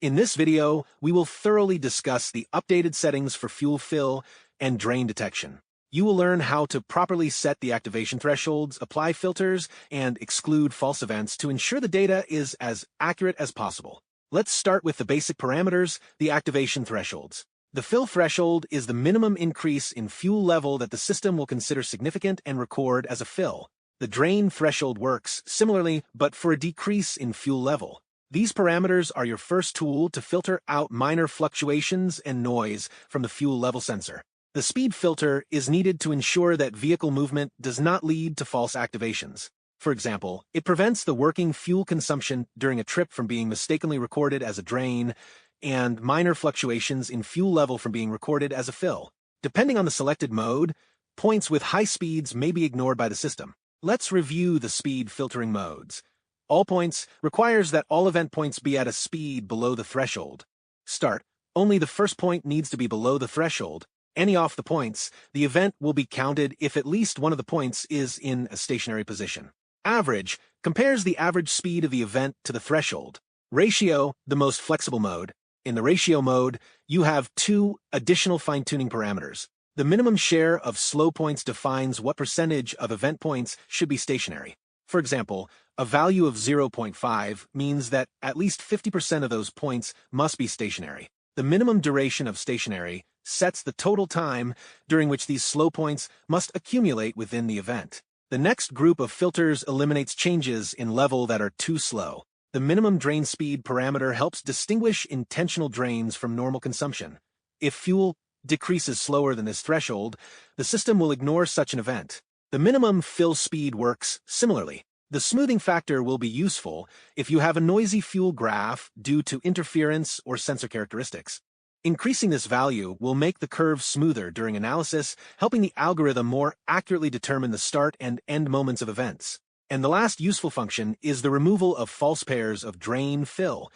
In this video, we will thoroughly discuss the updated settings for fuel fill and drain detection. You will learn how to properly set the activation thresholds, apply filters, and exclude false events to ensure the data is as accurate as possible. Let's start with the basic parameters, the activation thresholds. The fill threshold is the minimum increase in fuel level that the system will consider significant and record as a fill. The drain threshold works similarly, but for a decrease in fuel level. These parameters are your first tool to filter out minor fluctuations and noise from the fuel level sensor. The speed filter is needed to ensure that vehicle movement does not lead to false activations. For example, it prevents the working fuel consumption during a trip from being mistakenly recorded as a drain, and minor fluctuations in fuel level from being recorded as a fill. Depending on the selected mode, points with high speeds may be ignored by the system. Let's review the speed filtering modes. All points requires that all event points be at a speed below the threshold. Start. Only the first point needs to be below the threshold. Any off the points, the event will be counted if at least one of the points is in a stationary position. Average compares the average speed of the event to the threshold. Ratio, the most flexible mode. In the ratio mode, you have two additional fine-tuning parameters. The minimum share of slow points defines what percentage of event points should be stationary. For example, a value of 0.5 means that at least 50% of those points must be stationary. The minimum duration of stationary sets the total time during which these slow points must accumulate within the event. The next group of filters eliminates changes in level that are too slow. The minimum drain speed parameter helps distinguish intentional drains from normal consumption. If fuel decreases slower than this threshold, the system will ignore such an event. The minimum fill speed works similarly. The smoothing factor will be useful if you have a noisy fuel graph due to interference or sensor characteristics. Increasing this value will make the curve smoother during analysis, helping the algorithm more accurately determine the start and end moments of events. And the last useful function is the removal of false pairs of drain-fill.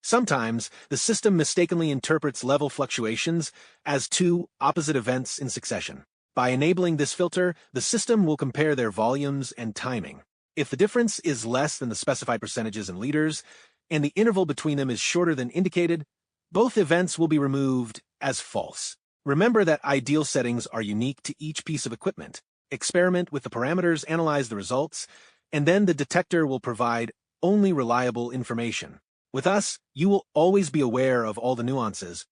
Sometimes, the system mistakenly interprets level fluctuations as two opposite events in succession. By enabling this filter, the system will compare their volumes and timing. If the difference is less than the specified percentages in liters, and the interval between them is shorter than indicated, both events will be removed as false. Remember that ideal settings are unique to each piece of equipment. Experiment with the parameters, analyze the results, and then the detector will provide only reliable information. With us, you will always be aware of all the nuances,